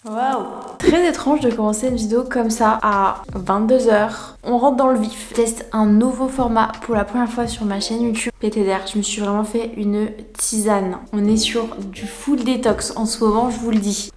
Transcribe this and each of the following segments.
Waouh! Très étrange de commencer une vidéo comme ça à 22 h. On rentre dans le vif. Je teste un nouveau format pour la première fois sur ma chaîne YouTube PTDR. Je me suis vraiment fait une tisane. On est sur du full détox en ce moment, je vous le dis.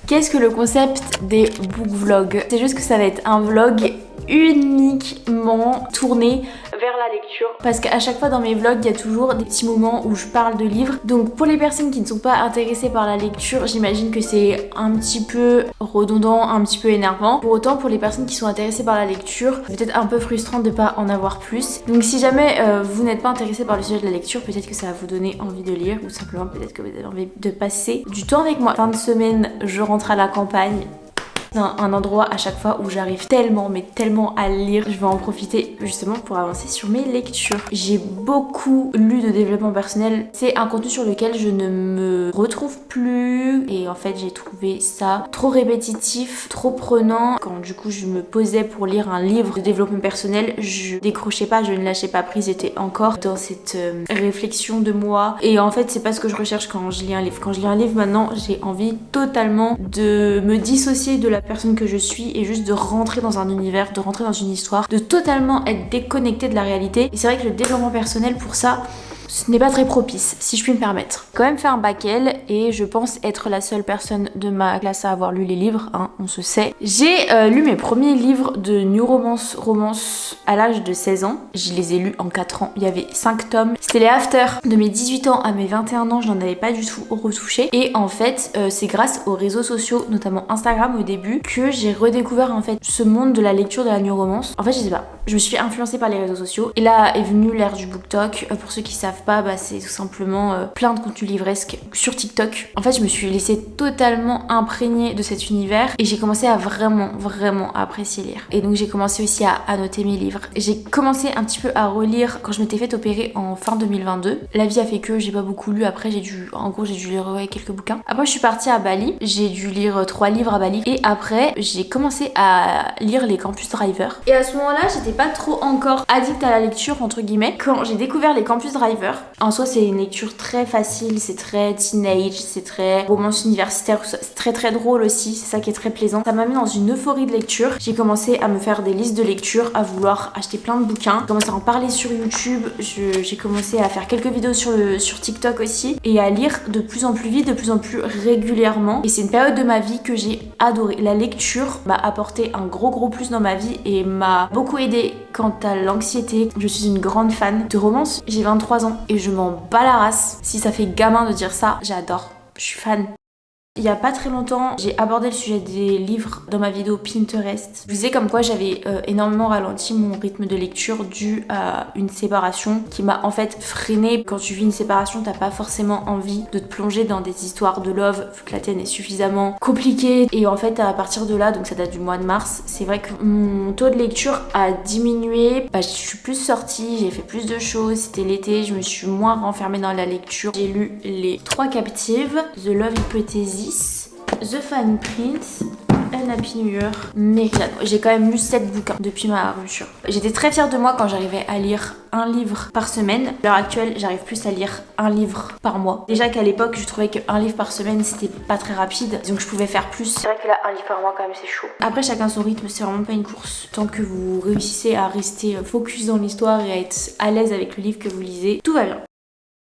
Qu'est-ce que le concept des book vlogs? C'est juste que ça va être un vlog uniquement tourné vers la lecture, parce qu'à chaque fois dans mes vlogs il y a toujours des petits moments où je parle de livres. Donc pour les personnes qui ne sont pas intéressées par la lecture, j'imagine que c'est un petit peu redondant, un petit peu énervant. Pour autant, pour les personnes qui sont intéressées par la lecture, peut-être un peu frustrant de pas en avoir plus. Donc si jamais vous n'êtes pas intéressé par le sujet de la lecture, peut-être que ça va vous donner envie de lire, ou simplement peut-être que vous avez envie de passer du temps avec moi. Fin de semaine, je rentre à la campagne. Un endroit à chaque fois où j'arrive tellement mais tellement à lire. Je vais en profiter justement pour avancer sur mes lectures. J'ai beaucoup lu de développement personnel. C'est un contenu sur lequel je ne me retrouve plus et en fait j'ai trouvé ça trop répétitif, trop prenant. Quand du coup je me posais pour lire un livre de développement personnel, je décrochais pas, je ne lâchais pas prise. J'étais encore dans cette réflexion de moi et en fait c'est pas ce que je recherche quand je lis un livre. Quand je lis un livre maintenant, j'ai envie totalement de me dissocier de la personne que je suis et juste de rentrer dans un univers, de rentrer dans une histoire, de totalement être déconnectée de la réalité. Et c'est vrai que le développement personnel pour ça, ce n'est pas très propice, si je puis me permettre. J'ai quand même fait un bac L et je pense être la seule personne de ma classe à avoir lu les livres, hein, on se sait. J'ai lu mes premiers livres de new romance à l'âge de 16 ans. Je les ai lus en 4 ans. Il y avait 5 tomes. C'était les after. De mes 18 ans à mes 21 ans, je n'en avais pas du tout retouché. Et en fait, c'est grâce aux réseaux sociaux, notamment Instagram au début, que j'ai redécouvert en fait ce monde de la lecture de la new romance. En fait, je sais pas. Je me suis influencée par les réseaux sociaux. Et là est venue l'ère du BookTok. Pour ceux qui savent pas, bah, c'est tout simplement plein de contenus livresques sur TikTok. En fait, je me suis laissée totalement imprégnée de cet univers et j'ai commencé à vraiment apprécier lire. Et donc j'ai commencé aussi à annoter mes livres. J'ai commencé un petit peu à relire quand je m'étais fait opérer en fin 2022. La vie a fait que j'ai pas beaucoup lu. Après j'ai dû lire quelques bouquins. Après je suis partie à Bali. J'ai dû lire 3 livres à Bali. Et après j'ai commencé à lire les Campus Driver. Et à ce moment-là, j'étais pas trop encore addict à la lecture entre guillemets. Quand j'ai découvert les Campus Driver, en soi c'est une lecture très facile, c'est très teenage, c'est très romance universitaire, c'est très drôle aussi, c'est ça qui est très plaisant. Ça m'a mis dans une euphorie de lecture. J'ai commencé à me faire des listes de lecture, à vouloir acheter plein de bouquins. J'ai commencé à en parler sur YouTube, j'ai commencé à faire quelques vidéos sur TikTok aussi et à lire de plus en plus vite, de plus en plus régulièrement. Et c'est une période de ma vie que j'ai adorée. La lecture m'a apporté un gros plus dans ma vie et m'a beaucoup aidée quant à l'anxiété. Je suis une grande fan de romance. J'ai 23 ans et je m'en bats la race. Si ça fait gamin de dire ça, j'adore. Je suis fan. Il y a pas très longtemps, j'ai abordé le sujet des livres dans ma vidéo Pinterest. Je disais comme quoi j'avais énormément ralenti mon rythme de lecture dû à une séparation qui m'a en fait freinée. Quand tu vis une séparation, t'as pas forcément envie de te plonger dans des histoires de love vu que la tienne est suffisamment compliquée. Et en fait, à partir de là, donc ça date du mois de mars, c'est vrai que mon taux de lecture a diminué. Je suis plus sortie, j'ai fait plus de choses. C'était l'été, je me suis moins renfermée dans la lecture. J'ai lu Les 3 Captives, The Love Hypothesis, The Fine Print, Un Happy New Year, Meridian. J'ai quand même lu 7 bouquins depuis ma rupture. J'étais très fière de moi quand j'arrivais à lire un livre par semaine. À l'heure actuelle, j'arrive plus à lire un livre par mois. Déjà qu'à l'époque, je trouvais qu'un livre par semaine, c'était pas très rapide. Donc je pouvais faire plus. C'est vrai que là, un livre par mois, quand même, c'est chaud. Après, chacun son rythme, c'est vraiment pas une course. Tant que vous réussissez à rester focus dans l'histoire et à être à l'aise avec le livre que vous lisez, tout va bien.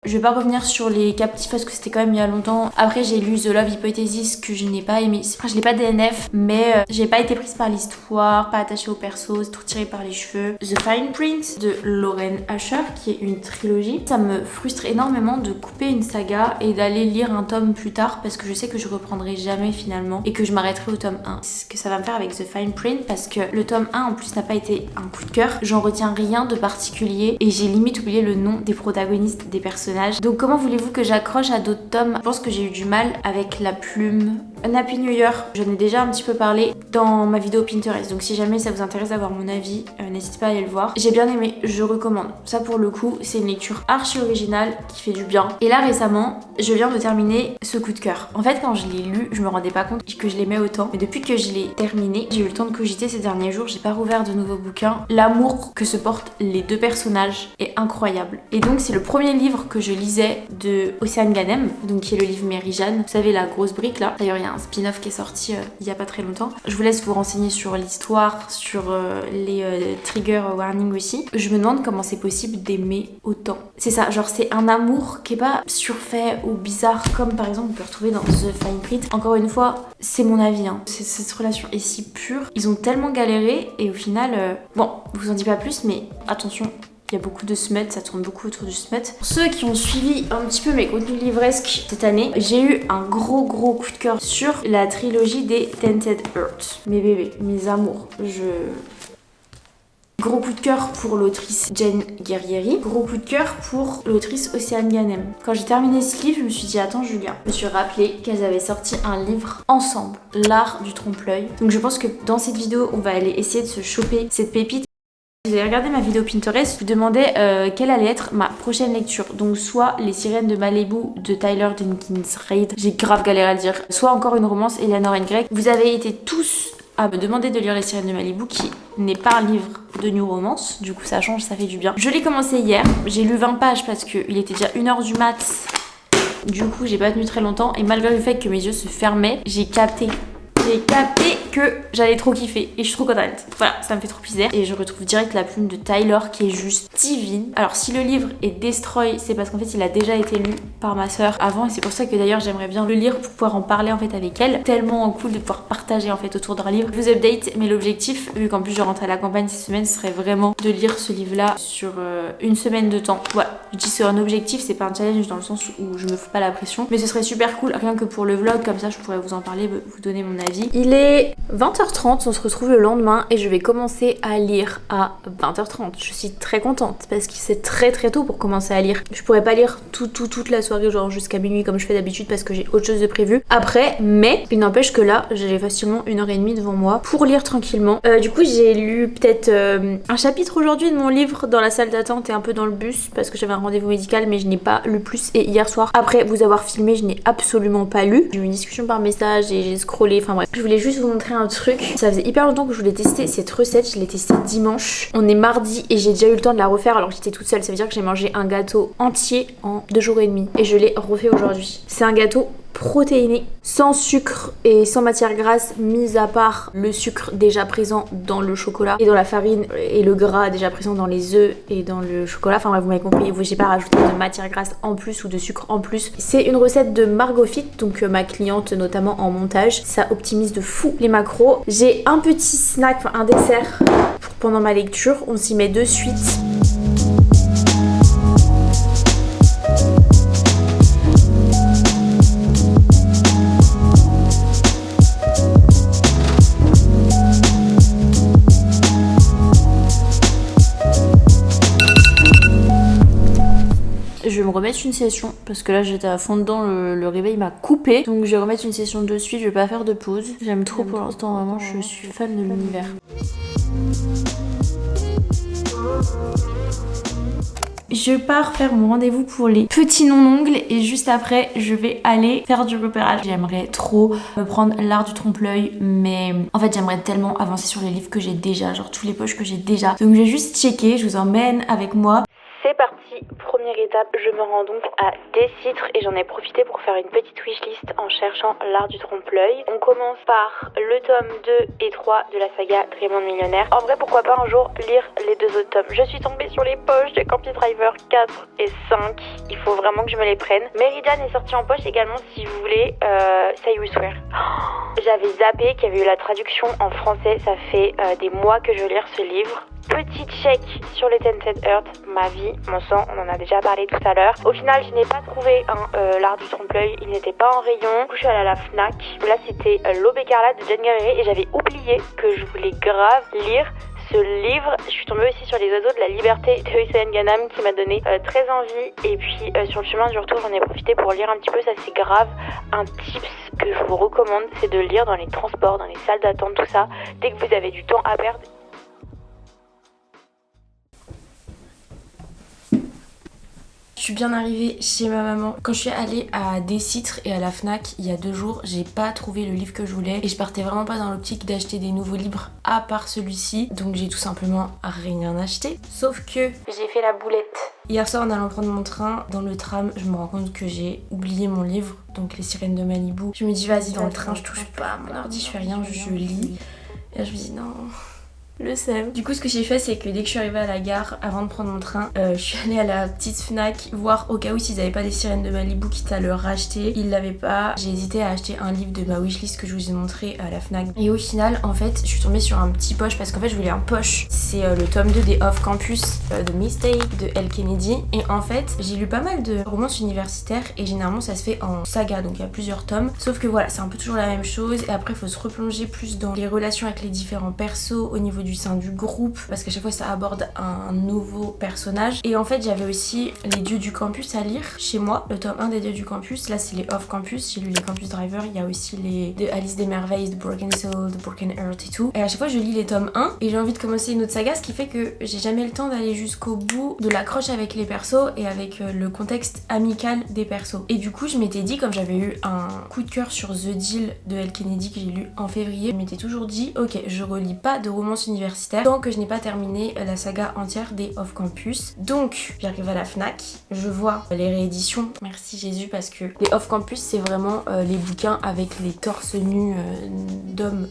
Je vais pas revenir sur les captifs parce que c'était quand même il y a longtemps. Après j'ai lu The Love Hypothesis que je n'ai pas aimé. Enfin, je l'ai pas DNF mais j'ai pas été prise par l'histoire, pas attachée au perso, c'est tout tiré par les cheveux. The Fine Print de Lauren Asher qui est une trilogie. Ça me frustre énormément de couper une saga et d'aller lire un tome plus tard parce que je sais que je reprendrai jamais finalement et que je m'arrêterai au tome 1. C'est ce que ça va me faire avec The Fine Print parce que le tome 1 en plus n'a pas été un coup de cœur. J'en retiens rien de particulier et j'ai limite oublié le nom des protagonistes, des personnages. Donc comment voulez-vous que j'accroche à d'autres tomes? Je pense que j'ai eu du mal avec la plume. Un Happy New Year, j'en ai déjà un petit peu parlé dans ma vidéo Pinterest. Donc si jamais ça vous intéresse d'avoir mon avis, n'hésitez pas à aller le voir. J'ai bien aimé, je recommande. Ça pour le coup, c'est une lecture archi originale qui fait du bien. Et là récemment, je viens de terminer ce coup de cœur. En fait quand je l'ai lu, je me rendais pas compte que je l'aimais autant. Mais depuis que je l'ai terminé, j'ai eu le temps de cogiter ces derniers jours. J'ai pas rouvert de nouveaux bouquins. L'amour que se portent les deux personnages est incroyable. Et donc c'est le premier livre que je lisais de Océane Ganem, donc qui est le livre Meridian. Vous savez la grosse brique là. D'ailleurs il y a a un spin-off qui est sorti il y a pas très longtemps. Je vous laisse vous renseigner sur l'histoire, sur les trigger warnings aussi. Je me demande comment c'est possible d'aimer autant. C'est ça, genre c'est un amour qui est pas surfait ou bizarre comme par exemple on peut retrouver dans The Fine Print. Encore une fois, c'est mon avis, hein. Cette relation est si pure. Ils ont tellement galéré et au final, bon, je vous en dis pas plus, mais attention. Il y a beaucoup de smut, ça tourne beaucoup autour du smut. Pour ceux qui ont suivi un petit peu mes contenus livresques cette année, j'ai eu un gros coup de cœur sur la trilogie des Tainted Earth. Mes bébés, mes amours, Gros coup de cœur pour l'autrice Jen Guerrieri, gros coup de cœur pour l'autrice Océane Ganem. Quand j'ai terminé ce livre, je me suis dit attends Julia, je me suis rappelé qu'elles avaient sorti un livre ensemble, L'art du trompe-l'œil. Donc je pense que dans cette vidéo, on va aller essayer de se choper cette pépite. Vous avez regardé ma vidéo Pinterest, je vous demandais quelle allait être ma prochaine lecture. Donc soit Les Sirènes de Malibu de Tyler Jenkins Reid, j'ai grave galéré à le dire, soit encore une romance Eleanor and Greg. Vous avez été tous à me demander de lire Les Sirènes de Malibu qui n'est pas un livre de new romance, du coup ça change, ça fait du bien. Je l'ai commencé hier, j'ai lu 20 pages parce qu'il était déjà 1h du mat. Du coup j'ai pas tenu très longtemps et malgré le fait que mes yeux se fermaient, j'ai capté que j'allais trop kiffer et je suis trop contente. Voilà, ça me fait trop plaisir. Et je retrouve direct la plume de Tyler qui est juste divine. Alors si le livre est Destroy, c'est parce qu'en fait il a déjà été lu par ma soeur avant et c'est pour ça que d'ailleurs j'aimerais bien le lire pour pouvoir en parler en fait avec elle. Tellement cool de pouvoir partager en fait autour d'un livre. Je vous update, mais l'objectif, vu qu'en plus je rentre à la campagne cette semaine, ce serait vraiment de lire ce livre là sur une semaine de temps. Voilà, je dis c'est un objectif, c'est pas un challenge dans le sens où je me fous pas la pression, mais ce serait super cool rien que pour le vlog, comme ça je pourrais vous en parler, vous donner mon avis. Il est 20h30, on se retrouve le lendemain et je vais commencer à lire à 20h30. Je suis très contente parce que c'est très tôt pour commencer à lire. Je pourrais pas lire toute la soirée, genre jusqu'à minuit comme je fais d'habitude parce que j'ai autre chose de prévu après, mais il n'empêche que là j'ai facilement 1h30 devant moi pour lire tranquillement. Du coup j'ai lu peut-être un chapitre aujourd'hui de mon livre dans la salle d'attente et un peu dans le bus parce que j'avais un rendez-vous médical, mais je n'ai pas lu plus. Et hier soir, après vous avoir filmé, je n'ai absolument pas lu. J'ai eu une discussion par message et j'ai scrollé, enfin bref. Je voulais juste vous montrer un truc. Ça faisait hyper longtemps que je voulais tester cette recette. Je l'ai testée dimanche. On est mardi et j'ai déjà eu le temps de la refaire alors que j'étais toute seule. Ça veut dire que j'ai mangé un gâteau entier en 2 jours et demi. Et je l'ai refait aujourd'hui. C'est un gâteau protéiné, sans sucre et sans matière grasse, mis à part le sucre déjà présent dans le chocolat et dans la farine et le gras déjà présent dans les œufs et dans le chocolat. Enfin bref, vous m'avez compris, j'ai pas rajouté de matière grasse en plus ou de sucre en plus. C'est une recette de Margot Fit, donc ma cliente notamment en montage. Ça optimise de fou les macros. J'ai un petit snack, enfin un dessert pour pendant ma lecture. On s'y met de suite. Je vais me remettre une session parce que là j'étais à fond dedans, le réveil m'a coupé. Donc je vais remettre une session de suite, je vais pas faire de pause. J'aime trop pour l'instant, vraiment je suis fan de l'univers. Je pars faire mon rendez-vous pour les petits non-ongles et juste après je vais aller faire du repérage. J'aimerais trop me prendre l'art du trompe-l'œil, mais en fait j'aimerais tellement avancer sur les livres que j'ai déjà, genre tous les poches que j'ai déjà. Donc je vais juste checker, je vous emmène avec moi. C'est parti, première étape, je me rends donc à Décitre et j'en ai profité pour faire une petite wishlist en cherchant l'art du trompe-l'œil. On commence par le tome 2 et 3 de la saga Draymond Millionnaire. En vrai, pourquoi pas un jour lire les 2 autres tomes. Je suis tombée sur les poches de Campy Driver 4 et 5, il faut vraiment que je me les prenne. Meridian est sorti en poche également si vous voulez, Say We Swear. J'avais zappé qu'il y avait eu la traduction en français, ça fait des mois que je lis ce livre. Petit check sur les Tainted Earth, ma vie, mon sang, on en a déjà parlé tout à l'heure. Au final, je n'ai pas trouvé l'art du trompe-l'œil, il n'était pas en rayon. Du coup, je suis allée à la Fnac. Là, c'était L'Aube écarlate de Jen Guerrieri et j'avais oublié que je voulais grave lire ce livre. Je suis tombée aussi sur Les Oiseaux de la Liberté de Océane Ganem qui m'a donné très envie. Et puis sur le chemin du retour, j'en ai profité pour lire un petit peu. Ça, c'est grave un tips que je vous recommande, c'est de lire dans les transports, dans les salles d'attente, tout ça. Dès que vous avez du temps à perdre. je suis bien arrivée chez ma maman. Quand je suis allée à Décitre et à la Fnac il y a 2 jours, j'ai pas trouvé le livre que je voulais et je partais vraiment pas dans l'optique d'acheter des nouveaux livres à part celui-ci. Donc j'ai tout simplement rien acheté. Sauf que j'ai fait la boulette. Hier soir en allant prendre mon train, dans le tram, je me rends compte que j'ai oublié mon livre, donc Les Sirènes de Malibu. Je me dis vas-y dans le train, je touche pas à mon ordi, je fais rien, je lis. Et là je me dis non... Le seum. Du coup ce que j'ai fait c'est que dès que je suis arrivée à la gare avant de prendre mon train, je suis allée à la petite Fnac voir au cas où s'ils avaient pas des sirènes de Malibu quitte à le racheter. Ils l'avaient pas. J'ai hésité à acheter un livre de ma wishlist que je vous ai montré à la Fnac. Et au final en fait je suis tombée sur un petit poche parce qu'en fait je voulais un poche. C'est le tome 2 des Off Campus The Mistake de Elle Kennedy. Et en fait j'ai lu pas mal de romances universitaires et généralement ça se fait en saga donc il y a plusieurs tomes. Sauf que voilà c'est un peu toujours la même chose et après il faut se replonger plus dans les relations avec les différents persos au niveau du sein du groupe parce qu'à chaque fois ça aborde un nouveau personnage. Et en fait j'avais aussi Les Dieux du Campus à lire chez moi, le tome 1 des Dieux du Campus. Là c'est les Off Campus, j'ai lu les Campus Driver, il y a aussi les de Alice des Merveilles, The Broken Soul, The Broken Heart et tout. Et à chaque fois je lis les tomes 1 et j'ai envie de commencer une autre saga, ce qui fait que j'ai jamais le temps d'aller jusqu'au bout de l'accroche avec les persos et avec le contexte amical des persos. Et du coup je m'étais dit, comme j'avais eu un coup de cœur sur The Deal de Elle Kennedy que j'ai lu en février, je m'étais toujours dit ok je relis pas de romance universitaire tant que je n'ai pas terminé la saga entière des Off Campus. Donc j'arrive à la Fnac, je vois les rééditions, merci Jésus, parce que les Off Campus c'est vraiment les bouquins avec les torses nus d'hommes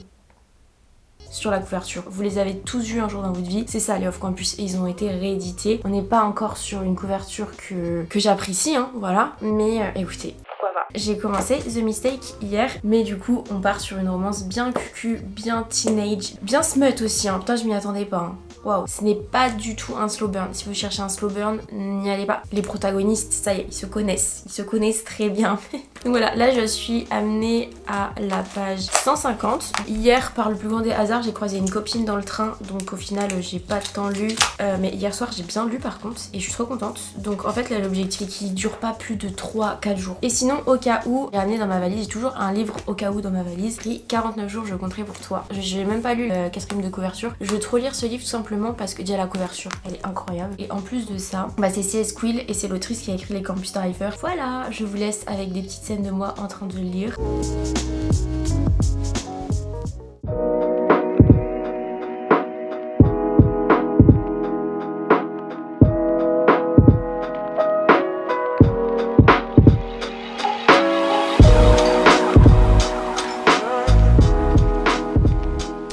sur la couverture. Vous les avez tous vus un jour dans votre vie, c'est ça les Off Campus et ils ont été réédités. On n'est pas encore sur une couverture que j'apprécie, hein, voilà, mais écoutez, pourquoi pas. J'ai commencé The Mistake hier, mais du coup on part sur une romance bien cucu, bien teenage, bien smut aussi, hein. Putain je m'y attendais pas, hein. Waouh, ce n'est pas du tout un slow burn. Si vous cherchez un slow burn, n'y allez pas. Les protagonistes, ça y est, ils se connaissent très bien. Donc voilà, là je suis amenée à la page 150. Hier, par le plus grand des hasards, j'ai croisé une copine dans le train, donc au final j'ai pas tant lu. Mais hier soir j'ai bien lu par contre, et je suis trop contente. Donc en fait là l'objectif est qu'il dure pas plus de 3-4 jours. Et sinon au cas où, j'ai amené dans ma valise, j'ai toujours un livre au cas où dans ma valise, qui 49 jours je compterai pour toi. J'ai même pas lu le 4e de couverture. Je veux trop lire ce livre tout simplement parce que déjà la couverture elle est incroyable et en plus de ça bah c'est C.S. Quill et c'est l'autrice qui a écrit les Campus Driver. Voilà, je vous laisse avec des petites scènes de moi en train de lire.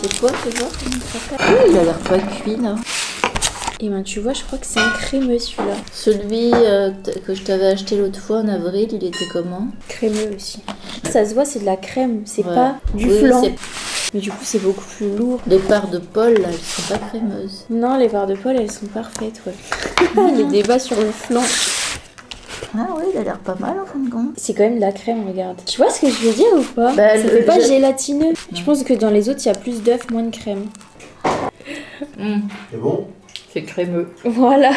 C'est quoi ce genre? Il a l'air pas cuit là. Et ben tu vois, je crois que c'est un crémeux celui-là. Celui que je t'avais acheté l'autre fois en avril, il était comment? Crémeux aussi. Ça se voit, c'est de la crème, c'est pas du flan. Mais du coup, c'est beaucoup plus lourd. Les parts de Paul là, elles sont pas crémeuses. Non, les parts de Paul, elles sont parfaites, ouais. Les débats sur le flan. Ah oui, il a l'air pas mal en fin de compte. C'est quand même de la crème, regarde. Tu vois ce que je veux dire ou pas? Bah, ça fait pas gélatineux. Je pense que dans les autres, il y a plus d'œufs, moins de crème. C'est bon? C'est crémeux. Voilà.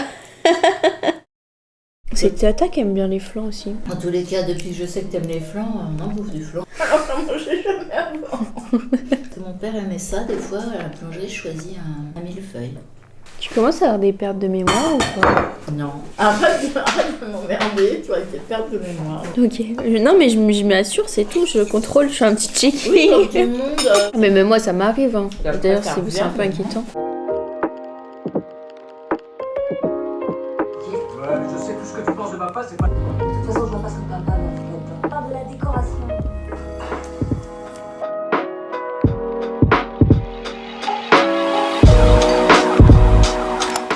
C'est Tata qui aime bien les flans aussi. En tous les cas, depuis que je sais que t'aimes les flans, on en bouffe du flan. J'en mangeais jamais avant. Mon père aimait ça, des fois, à la plongerie, je choisis un millefeuille. Tu commences à avoir des pertes de mémoire ou pas? Non. Arrête de m'emmerder, tu vois, avec tes pertes de mémoire. Ok. Non, mais je m'assure, c'est tout. Je contrôle, je fais un petit checking. Oui, comme tout le monde. Mais même moi, ça m'arrive. Hein. D'ailleurs, c'est bien, un peu inquiétant. Je sais tout ce que tu penses de papa, c'est pas... De toute façon, je vois pas ce que papa va faire là-dedans. On parle de la décoration.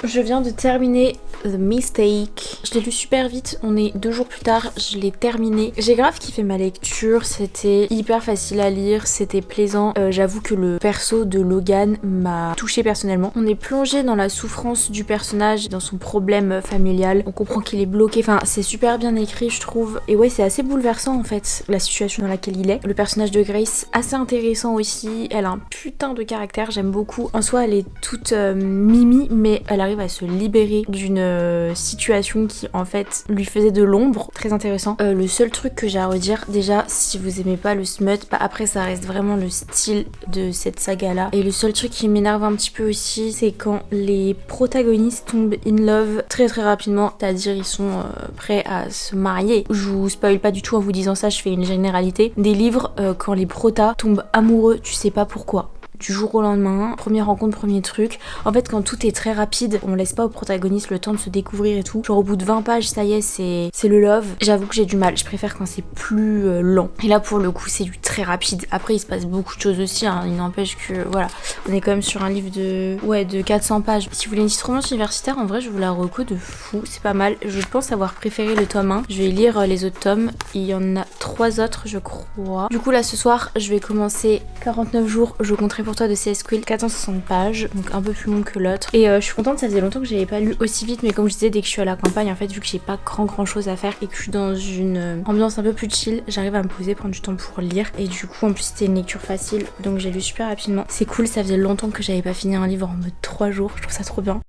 Je viens de terminer The Mistake. Je l'ai lu super vite, on est 2 jours plus tard, je l'ai terminé. J'ai grave kiffé ma lecture, c'était hyper facile à lire, c'était plaisant. J'avoue que le perso de Logan m'a touchée personnellement. On est plongé dans la souffrance du personnage, dans son problème familial. On comprend qu'il est bloqué, enfin c'est super bien écrit je trouve. Et ouais, c'est assez bouleversant en fait, la situation dans laquelle il est. Le personnage de Grace, assez intéressant aussi, elle a un putain de caractère, j'aime beaucoup. En soi elle est toute mimi, mais elle arrive à se libérer d'une situation qui en fait lui faisait de l'ombre. Très intéressant. Le seul truc que j'ai à redire, déjà si vous aimez pas le smut, bah après ça reste vraiment le style de cette saga là. Et le seul truc qui m'énerve un petit peu aussi, c'est quand les protagonistes tombent in love très rapidement, c'est-à-dire ils sont prêts à se marier. Je vous spoil pas du tout en vous disant ça, je fais une généralité. Des livres, quand les protas tombent amoureux, tu sais pas pourquoi. Du jour au lendemain, première rencontre, premier truc. En fait, quand tout est très rapide, on laisse pas au protagoniste le temps de se découvrir et tout. Genre au bout de 20 pages, ça y est, c'est le love. J'avoue que j'ai du mal, je préfère quand c'est plus lent. Et là, pour le coup, c'est du très rapide. Après, il se passe beaucoup de choses aussi, hein. Il n'empêche que, voilà, on est quand même sur un livre de 400 pages. Si vous voulez une petite romance universitaire, en vrai, je vous la reco de fou, c'est pas mal. Je pense avoir préféré le tome 1. Je vais lire les autres tomes. Il y en a 3 autres, je crois. Du coup, là, ce soir, je vais commencer 49 jours, je compterai pour toi de CS Quill, 460 pages, donc un peu plus long que l'autre. Et je suis contente, ça faisait longtemps que j'avais pas lu aussi vite, mais comme je disais, dès que je suis à la campagne, en fait, vu que j'ai pas grand chose à faire et que je suis dans une ambiance un peu plus chill, j'arrive à me poser, prendre du temps pour lire. Et du coup, en plus, c'était une lecture facile, donc j'ai lu super rapidement. C'est cool, ça faisait longtemps que j'avais pas fini un livre en mode 3 jours, je trouve ça trop bien.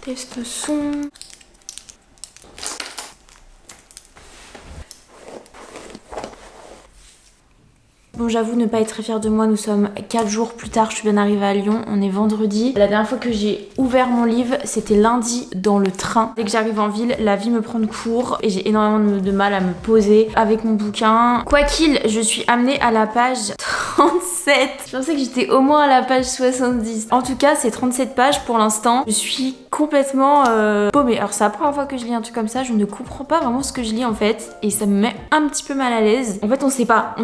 Test son. Bon, j'avoue ne pas être très fière de moi, nous sommes 4 jours plus tard, je suis bien arrivée à Lyon, on est vendredi. La dernière fois que j'ai ouvert mon livre, c'était lundi dans le train. Dès que j'arrive en ville, la vie me prend de court et j'ai énormément de mal à me poser avec mon bouquin. Quoi qu'il, je suis amenée à la page 37. Je pensais que j'étais au moins à la page 70. En tout cas, c'est 37 pages pour l'instant. Je suis complètement paumée. Alors c'est la première fois que je lis un truc comme ça, je ne comprends pas vraiment ce que je lis en fait et ça me met un petit peu mal à l'aise. En fait, on sait pas,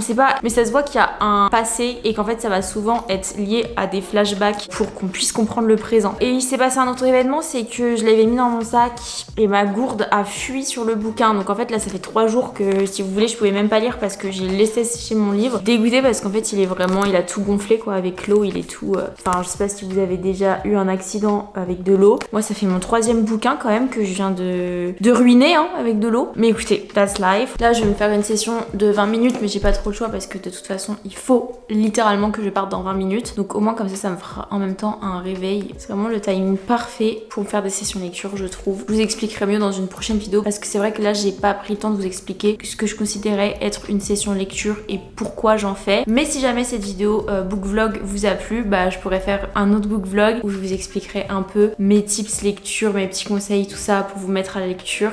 mais ça se voit qu'il y a un passé et qu'en fait ça va souvent être lié à des flashbacks pour qu'on puisse comprendre le présent. Et il s'est passé un autre événement, c'est que je l'avais mis dans mon sac et ma gourde a fui sur le bouquin. Donc en fait là ça fait 3 jours que si vous voulez je pouvais même pas lire parce que j'ai laissé sécher mon livre. Dégoûtée parce qu'en fait il a tout gonflé quoi avec l'eau, il est tout... Enfin je sais pas si vous avez déjà eu un accident avec de l'eau. Moi ça fait mon 3e bouquin quand même que je viens de ruiner hein, avec de l'eau. Mais écoutez, that's life. Là je vais me faire une session de 20 minutes mais j'ai pas trop le choix parce que de toute façon il faut littéralement que je parte dans 20 minutes. Donc au moins comme ça me fera en même temps un réveil. C'est vraiment le timing parfait pour me faire des sessions lecture je trouve. Je vous expliquerai mieux dans une prochaine vidéo parce que c'est vrai que là j'ai pas pris le temps de vous expliquer ce que je considérais être une session lecture et pourquoi j'en fais. Mais si jamais cette vidéo book vlog vous a plu, bah je pourrais faire un autre book vlog où je vous expliquerai un peu mes tips lecture, mes petits conseils, tout ça pour vous mettre à la lecture.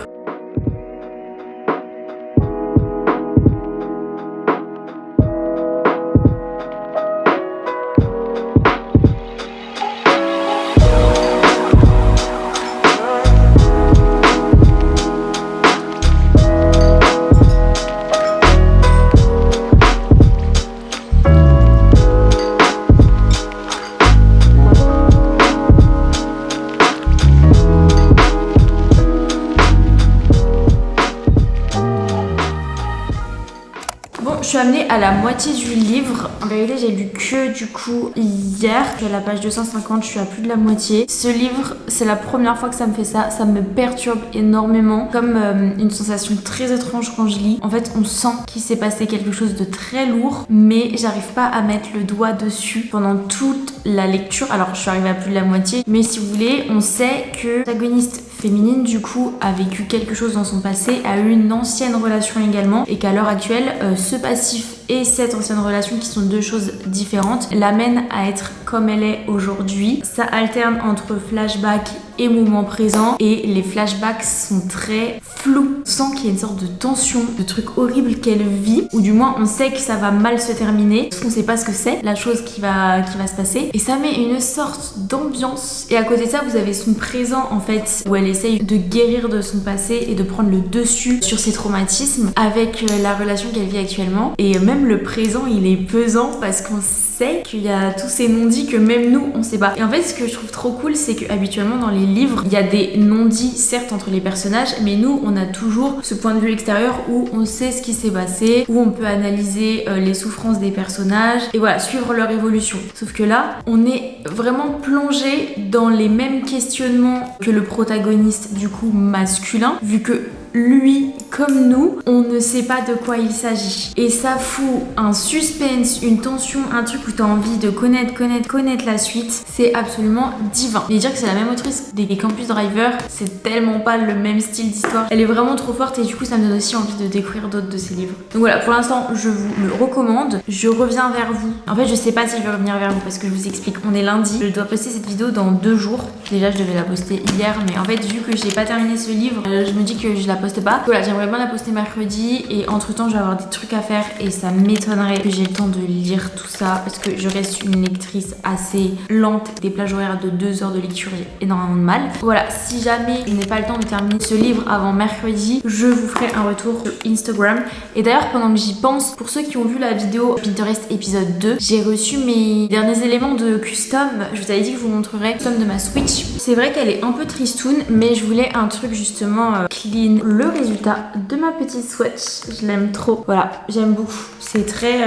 Je suis amenée à la moitié du livre. En vérité, j'ai lu que du coup hier. Je suis à la page 250, je suis à plus de la moitié. Ce livre, c'est la première fois que ça me fait ça. Ça me perturbe énormément. Comme une sensation très étrange quand je lis. En fait, on sent qu'il s'est passé quelque chose de très lourd, mais j'arrive pas à mettre le doigt dessus pendant toute la lecture. Alors, je suis arrivée à plus de la moitié. Mais si vous voulez, on sait que la protagoniste féminine du coup a vécu quelque chose dans son passé, a eu une ancienne relation également et qu'à l'heure actuelle ce passif et cette ancienne relation qui sont deux choses différentes l'amènent à être comme elle est aujourd'hui. Ça alterne entre flashback et moment présent et les flashbacks sont très flous. On sent qu'il y a une sorte de tension, de truc horrible qu'elle vit ou du moins on sait que ça va mal se terminer parce qu'on sait pas ce que c'est, la chose qui va se passer et ça met une sorte d'ambiance. Et à côté de ça vous avez son présent en fait où elle essaye de guérir de son passé et de prendre le dessus sur ses traumatismes avec la relation qu'elle vit actuellement et même le présent il est pesant parce qu'on sait qu'il y a tous ces non-dits que même nous on sait pas. Et en fait ce que je trouve trop cool c'est que habituellement dans les livres il y a des non-dits certes entre les personnages mais nous on a toujours ce point de vue extérieur où on sait ce qui s'est passé, où on peut analyser les souffrances des personnages et voilà suivre leur évolution. Sauf que là on est vraiment plongé dans les mêmes questionnements que le protagoniste du coup masculin vu que lui comme nous, on ne sait pas de quoi il s'agit. Et ça fout un suspense, une tension, un truc où t'as envie de connaître la suite. C'est absolument divin. Et dire que c'est la même autrice des Campus Driver, c'est tellement pas le même style d'histoire. Elle est vraiment trop forte et du coup ça me donne aussi envie de découvrir d'autres de ses livres. Donc voilà, pour l'instant je vous le recommande. Je reviens vers vous. En fait je sais pas si je vais revenir vers vous parce que je vous explique, on est lundi. Je dois poster cette vidéo dans 2 jours. Déjà je devais la poster hier, mais en fait vu que j'ai pas terminé ce livre, je me dis que je la poste pas. Voilà, j'aimerais bien la poster mercredi et entre temps je vais avoir des trucs à faire et ça m'étonnerait que j'ai le temps de lire tout ça parce que je reste une lectrice assez lente. Des plages horaires de 2 heures de lecture, j'ai énormément de mal. Voilà, si jamais je n'ai pas le temps de terminer ce livre avant mercredi, je vous ferai un retour sur Instagram. Et d'ailleurs pendant que j'y pense, pour ceux qui ont vu la vidéo Pinterest épisode 2, j'ai reçu mes derniers éléments de custom. Je vous avais dit que je vous montrerai le custom de ma Switch. C'est vrai qu'elle est un peu tristoune, mais je voulais un truc justement clean. Le résultat de ma petite Swatch, je l'aime trop. Voilà, j'aime beaucoup. C'est très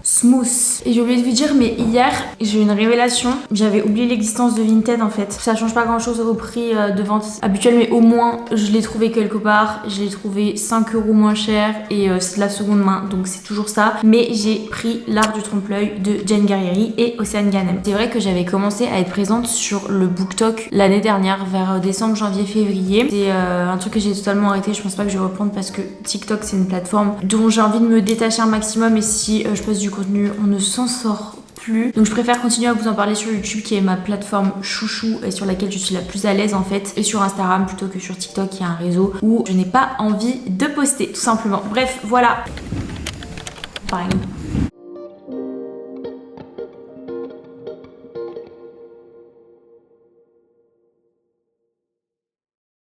smooth. Et j'ai oublié de vous dire, mais hier, j'ai eu une révélation. J'avais oublié l'existence de Vinted en fait. Ça change pas grand chose au prix de vente habituel, mais au moins je l'ai trouvé quelque part. Je l'ai trouvé 5 € moins cher et c'est de la seconde main, donc c'est toujours ça. Mais j'ai pris L'Art du trompe-l'œil de Jane Guerrieri et Océane Ganem. C'est vrai que j'avais commencé à être présente sur le BookTok l'année dernière, vers décembre, janvier, février. C'est un truc que j'ai totalement arrêté. Je pense pas que je vais reprendre parce que TikTok c'est une plateforme dont j'ai envie de me détacher un maximum et si je poste du contenu, on ne s'en sort plus. Donc je préfère continuer à vous en parler sur YouTube qui est ma plateforme chouchou et sur laquelle je suis la plus à l'aise en fait, et sur Instagram plutôt que sur TikTok qui est un réseau où je n'ai pas envie de poster tout simplement. Bref, voilà. Pareil.